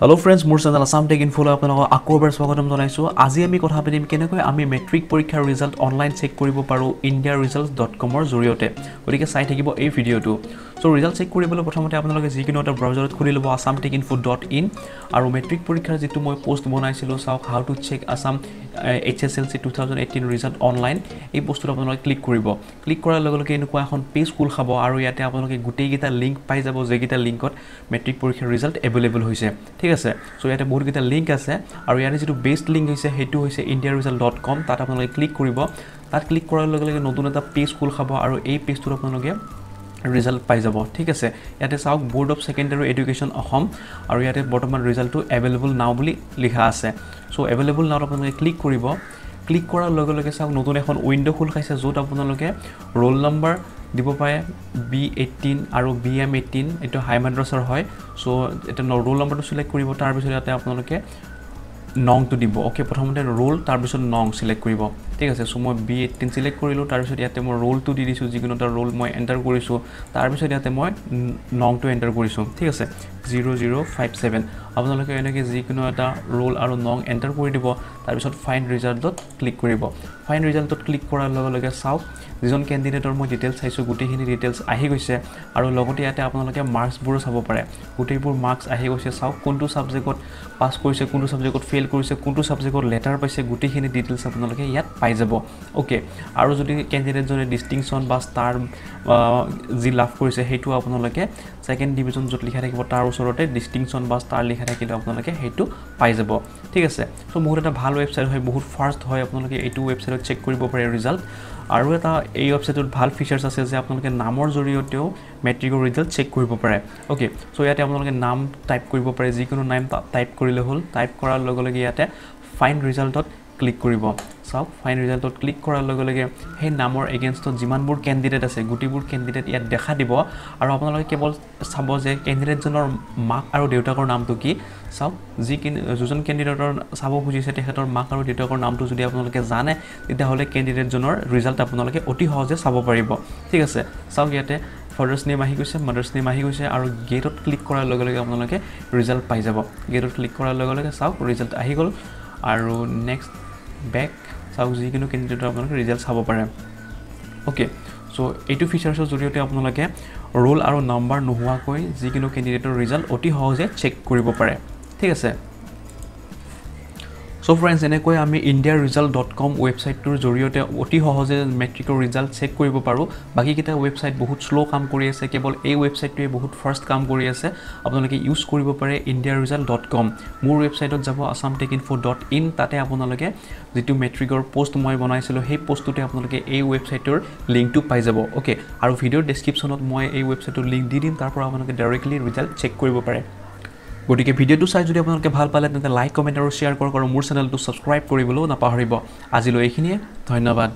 Hello friends, মোৰ channel Assam Ckeck Info লৈ আপোনালোকক আকৌ এবাৰ স্বাগতম জনাইছো। আজি আমি কথা পাতিম কেনেকৈ আমি মেট্ৰিক পৰীক্ষাৰ ৰিজাল্ট অনলাইন চেক কৰিব পাৰো indiaresults.com ৰ জৰিয়তে। গতিকে চাই থাকিব এই ভিডিঅটো। সো ৰিজাল্ট চেক কৰিবলৈ প্ৰথমতে আপোনালোকে যিকোনো এটা ব্ৰাউজাৰত খুলি ল'ব assamckecinfo.in আৰু মেট্ৰিক পৰীক্ষাৰ যেটো মই পোষ্ট বনাইছিলো চাওক how to check Assam HSLC 2018 result online এই পোষ্টটো আপোনালোকে ক্লিক কৰিব। ক্লিক কৰাৰ লগে লগে এনেকুৱা এখন পেজ খুল খাব আৰু ইয়াতে আপোনালোকে গোটেইকেইটা লিংক পাই যাব যেগিটা লিংকত মেট্ৰিক পৰীক্ষাৰ ৰিজাল্ট এভেইলেবল হৈছে। ঠিক আছে, সো ইয়াতে বহুত কেইটা লিংক আছে আৰু ইয়াতে যেটো বেস্ট লিংক হৈছে হেতু হৈছে indiaresults.com। তাত আপোনালোকে ক্লিক কৰিব। তাত ক্লিক কৰাৰ লগে লগে নতুন এটা পেজ খুল খাব আৰু এই পেজটোত আপোনালোকে ৰিজাল্ট পাই যাব। ঠিক আছে, ইয়াতে চাওক board of secondary education Assam আৰু ইয়াতে বৰ্তমান ৰিজাল্টটো এভেইলেবল নাও বুলি লিখা আছে। সো এভেইলেবল নাও আপোনালোকে ক্লিক কৰিব। ক্লিক কৰাৰ লগে লগে চাওক নতুন এখন উইন্ডো খুল খাইছে য'ত আপোনালোকে ৰোল নম্বৰ দিব পাৰে B18 আৰু BM18 এটো হাই মাদ্ৰাছৰ হয়। সো এটা ৰোল নম্বৰটো সিলেক্ট কৰিব। তাৰ পিছত ইয়াতে আপোনালোকে নংটো দিব। ওকে, প্ৰথমতে ৰোল তাৰ পিছত নং সিলেক্ট কৰিব। ঠিক আছে, সো মই B18 সিলেক্ট কৰিলো। তাৰ পিছত ইয়াতে মই ৰোলটো দি দিছো, যিকোনো এটা ৰোল মই এন্টাৰ কৰিছো। তাৰ পিছত ইয়াতে মই নংটো এন্টাৰ কৰিছো। ঠিক আছে, 0057 আপোনালোকে এনেকৈ যিকোনো এটা ৰোল আৰু নং এন্টাৰ কৰি দিব। তাৰ পিছত ফাইন্ড ৰিজাল্টত ক্লিক কৰিব। ফাইন্ড ৰিজাল্টত ক্লিক কৰাৰ লগে লগে চাওক যিজন ক্যান্ডিডেটৰ মই ডিটেইলছ চাইছো গোটেইখিনি ডিটেইলছ আহি গৈছে আৰু লগতে ইয়াতে আপোনালোকে মাৰ্কছবোৰ চাব পাৰে। গোটেইবোৰ মাৰ্কছ আহি গৈছে। চাওক কোনটো সাবজেক্টত পাস কৰিছে, কোনটো সাবজেক্টত ফেল কৰিছে, কোনটো সাবজেক্টত লেটাৰ পাইছে, গোটেইখিনি ডিটেইলছ আপোনালোকে ইয়াত পাই যাব। ওকে, আৰু যদি ক্যান্ডিডেটজনে ডিস্টিংশন বা ষ্টাৰ যি লাভ কৰিছে হেতু আপোনালোকে সেকেন্ড ডিভিজন য'ত লিখা থাকিব তাৰ ওচৰতে ডিস্টিংশন বা ষ্টাৰ লিখা থাকিলে আপোনালোকে হেতু পাই যাব। ঠিক আছে, সো বহুত এটা ভাল ওয়েবসাইট হয়, বহুত ফাষ্ট হয়। আপোনালোকে এইটো ওয়েবসাইটত চেক কৰিব পাৰে ৰিজাল্ট। আৰু এটা এই ওয়েবসাইটত ভাল ফিচাৰ্স আছে যে আপোনালোকে নামৰ জৰিয়তেও মেট্ৰিকৰ ৰিজাল্ট চেক কৰিব পাৰে। ওকে, সো ইয়াতে আপোনালোকে নাম টাইপ কৰিব পাৰে, যিকোনো নাম টাইপ কৰিলে হ'ল। টাইপ কৰাৰ লগে লগে ইয়াতে ফাইন্ড ৰিজাল্টত ক্লিক কৰিব। চাওক ফাইন্ড ৰিজাল্টত ক্লিক কৰাৰ লগে লগে সেই নামৰ এগেইনষ্টত যিমানবোৰ ক্যান্ডিডেট আছে গোটেইবোৰ ক্যান্ডিডেট ইয়াত দেখা দিব আৰু আপোনালোকে কেৱল চাব যে ক্যান্ডিডেটজনৰ মাক আৰু দেউতাকৰ নামটো কি। চাওক যিজন ক্যান্ডিডেটৰ চাব খুজিছে তেখেতৰ মাক আৰু দেউতাকৰ নামটো যদি আপোনালোকে জানে তেতিয়াহ'লে ক্যান্ডিডেটজনৰ ৰিজাল্ট আপোনালোকে অতি সহজে চাব পাৰিব। ঠিক আছে, চাওক ইয়াতে ফাদাৰ্ছ নেম আহি গৈছে, মাদাৰ্ছ নেম আহি গৈছে আৰু গেটত ক্লিক কৰাৰ লগে লগে আপোনালোকে ৰিজাল্ট পাই যাব। গেটত ক্লিক কৰাৰ লগে লগে চাওক ৰিজাল্ট আহি গ'ল আৰু নেক্সট বেক চাওক যিকোনো ক্যান্ডিডেটৰ আপোনালোকে ৰিজাল্ট চাব পাৰে। ওকে, সো এইটো ফিচাৰ্ছৰ জৰিয়তে আপোনালোকে ৰোল আৰু নাম্বাৰ নোহোৱাকৈ যিকোনো ক্যান্ডিডেটৰ ৰিজাল্ট অতি সহজে চেক কৰিব পাৰে। ঠিক আছে, সো ফ্ৰেন্ডছ এনেকৈ আমি indiaresults.com ওয়েবসাইটটোৰ জৰিয়তে অতি সহজে মেট্ৰিকৰ ৰিজাল্ট চেক কৰিব পাৰো। বাকি কিটা ওয়েবসাইট বহুত স্লো কাম কৰি আছে, কেৱল এই ওয়েবসাইটটোৱে বহুত ফাষ্ট কাম কৰি আছে। আপোনালোকে ইউজ কৰিব পাৰে indiaresults.com। মোৰ ওয়েবসাইটত যাব assamckecinfo.in। তাতে আপোনালোকে যেটো মেট্ৰিকৰ পোষ্ট মই বনাইছিলো সেই পোষ্টটোতে আপোনালোকে এই ওয়েবসাইটৰ লিংকটো পাই যাব। ওকে, আৰু ভিডিঅ'ৰ ডেসক্ৰিপচনত মই এই ওয়েবসাইটৰ লিংক দি দিম, তাৰ পৰা আপোনালোকে ডাইৰেক্টলি ৰিজাল্ট চেক কৰিব পাৰে। গতিকে ভিডিঅ'টো চাই যদি আপোনালোকে ভাল পালে তেন্তে লাইক, কমেন্ট আৰু শ্বেয়াৰ কৰক আৰু মোৰ চেনেলটো সাবস্ক্ৰাইব কৰিবলৈ নাপাহৰিব। আজিলৈ এইখিনিয়ে, ধন্যবাদ।